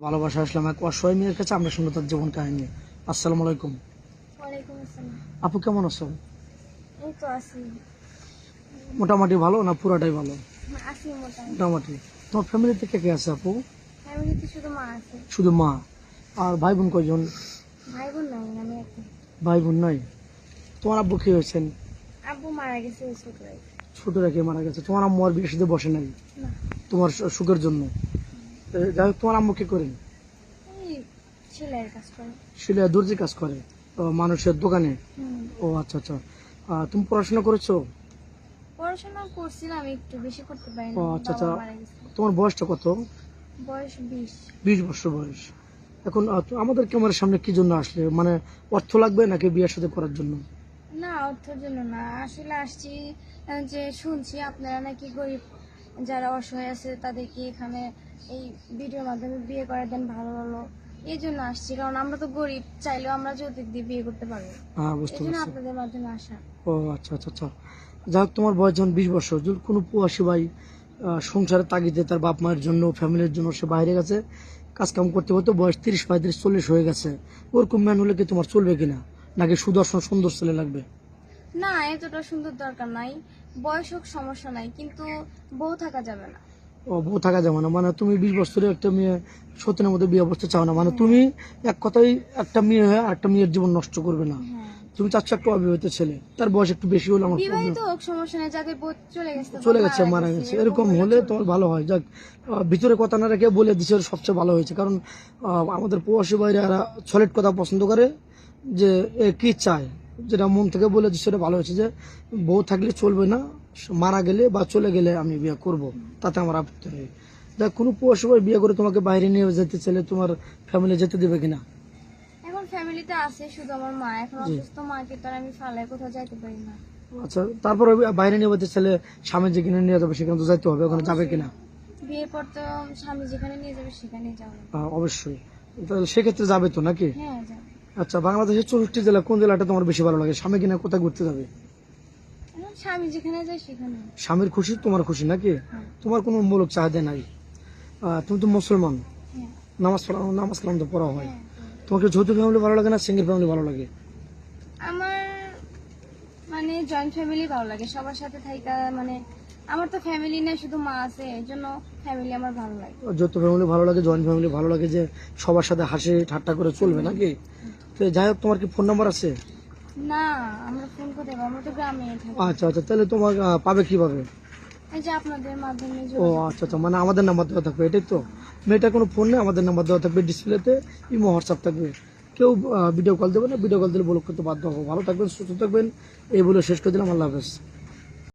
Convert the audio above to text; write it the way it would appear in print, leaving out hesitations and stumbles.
ভালোবাসা আসলাম এক অসহায় মেয়ের কাছে, আমরা শুনবো তার জীবন কাহিনী। আসসালামু আলাইকুম। ওয়ালাইকুম আসসালাম। আপু কেমন আছো? এই তো আছি। মোটামুটি ভালো না পুরাটাই ভালো? আছি মোটামুটি। মোটামুটি। তোমার ফ্যামিলিতে কে কে আছে আপু? ফ্যামিলিতে শুধু মা আছে। শুধু মা? আর ভাই বোন কয়জন? ভাই বোন নাই, আমি একা। ভাই বোন নাই? তোমার আব্বু কি হয়েছেন? আব্বু মারা গেছে ছোটবেলায়। ছোট রেখে মারা গেছে। তোমার আম্মু আর বিয়ের সাথে বসে নাই না, তোমার সুখের জন্য? যাই হোক, তোমার আম্মু কি করেন? এই সেলাইয়ের কাজ করে। শিলে দর্জি কাজ করে? মানুষের দোকানে? হুম। ও আচ্ছা আচ্ছা। তুমি পড়াশোনা করেছো? পড়াশোনা করছিলাম, একটু বেশি করতে পারিনি। ও আচ্ছা বাবা আচ্ছা। মারা গেছে। তোমার বয়সটা কত? বয়স 20। 20 বছর বয়স। এখন আমাদের ক্যামেরার সামনে কি জন্য আসলে, মানে অর্থ লাগবে নাকি বিয়ের সাথে করার জন্য? না, অর্থের জন্য না, আসলে আসছি যে শুনছি আপনারা নাকি গরিব যারা অসহায় আছে তাদেরকে এখানে এই ভিডিওর মাধ্যমে বিয়ে করে দেন, ভালো ভালো। এই জন্য আসছি, কারণ আমরা তো গরিব, চাইলেও আমরা যৌতুক দিয়ে বিয়ে করতে পারবো। হ্যাঁ, বুঝতে এই জন্য পারছি। আপনাদের মাধ্যমে আসা। ও আচ্ছা আচ্ছা আচ্ছা। যাই হোক, তোমার বয়স যখন 20 বছর, যদি কোনো প্রবাসী ভাই সংসারের তাগিদে তার বাপ মায়ের জন্য, ফ্যামিলির জন্য সে বাইরে গেছে কাজকাম করতে করতে, বয়স 30, 35, 40 হয়ে গেছে, ওরকম ম্যান হলে কি তোমার চলবে কিনা, নাকি সুদর্শন সুন্দর ছেলে লাগবে? না, এতটা সুন্দর দরকার নাই, বয়স হোক সমস্যা নাই, কিন্তু বউ থাকা যাবে না। ও, বউ থাকা যাবে না? মানে তুমি 20 বছরের একটা মেয়ে 17-এর মধ্যে বিয়ে বসতে চাও না, মানে তুমি এক কথাই একটা মেয়ে হয়ে আর একটা মেয়ের জীবন নষ্ট করবে না। হ্যাঁ, তুমি চাচ্ছ একটা অবিবাহিত ছেলে, তার বয়স একটু বেশি হলে আমার বিবাহিত হোক সমস্যা নেই, যাদের বউ চলে গেছে বা চলে গেছে, মারা গেছে, এরকম হলে তোমার ভালো হয়। যাক, ভিতরে কথা না রেখে বলে দিছে, ওর সবচেয়ে ভালো হয়েছে। কারণ আমাদের প্রবাসী ভাইরা সলিড কথা পছন্দ করে, যে এ কি চায়, যেটা মন থেকে বলে দিচ্ছে, সেটা ভালো হয়েছে। যে বউ থাকলে চলবে না, মারা গেলে বা চলে গেলে আমি বিয়ে করব, তাতে আমার আপত্তি নেই। দেখ, কোনো প্রবাসী ভাই বিয়ে করে তোমাকে বাইরে নিয়ে যেতে চাইলে তোমার ফ্যামিলি যেতে দেবে কিনা? এখন ফ্যামিলিতে আছে শুধু আমার মা, এখন জি। অসুস্থ মাকে তো আর আমি ফালায় কোথাও যাইতে পারি না। আচ্ছা, তারপরে বাইরে নিয়ে যেতে চাইলে স্বামী যেখানে নিয়ে যাবে সেখানে তো যাইতে হবে, ওখানে যাবে কিনা? বিয়ের পর তো স্বামী যেখানে নিয়ে যাবে সেখানে যাবো। অবশ্যই। তাহলে সেক্ষেত্রে যাবে তো নাকি? হ্যাঁ, যাবো। আচ্ছা, বাংলাদেশের 64 জেলা কোন জেলাটা তোমার বেশি ভালো লাগে? স্বামী কিনা কোথায় ঘুরতে যাবে? এখন স্বামী যেখানে যায় সেখানে। স্বামীর খুশি তোমার খুশি নাকি? হ্যাঁ। তোমার কোনো মূলক চাহিদা নাই? তুমি তো মুসলমান, হ্যাঁ। নামাজ কালাম তো পড়া হয়। হ্যাঁ। তোমাকে যৌথ ফ্যামিলি ভালো লাগে না সিঙ্গেল ফ্যামিলি ভালো লাগে? আমার মানে জয়েন্ট ফ্যামিলি ভালো লাগে, সবার সাথে থাকা, মানে আমার তো ফ্যামিলি নেই, শুধু মা আছে, এই জন্য ফ্যামিলি আমার ভালো লাগে। যৌথ ফ্যামিলি ভালো লাগে, জয়েন্ট ফ্যামিলি ভালো লাগে, যে সবার সাথে হাসি ঠাট্টা করে চলবে নাকি? তো যাই হোক, তোমার কি ফোন নাম্বার আছে? না, আমরা ফোন করতে পারবো, আমরা তো গ্রামে থাকি। আচ্ছা আচ্ছা, তাহলে তোমার পাবে কিভাবে? এই যে আপনাদের মাধ্যমে ও আচ্ছা আচ্ছা, মানে আমাদের নাম্বার দেওয়া থাকবে, এটাই তো? মেয়েটার কোনো ফোন নেই, আমাদের নাম্বার দেওয়া থাকবে ডিসপ্লেতে, ইমো হোয়াটসঅ্যাপ থাকবে। কেউ ভিডিও কল দেবে না, ভিডিও কল দিলে ব্লক করতে বাধ্য হবো। ভালো থাকবেন, সুস্থ থাকবেন, এই বলে শেষ করে দিলাম। আল্লাহ হাফেজ।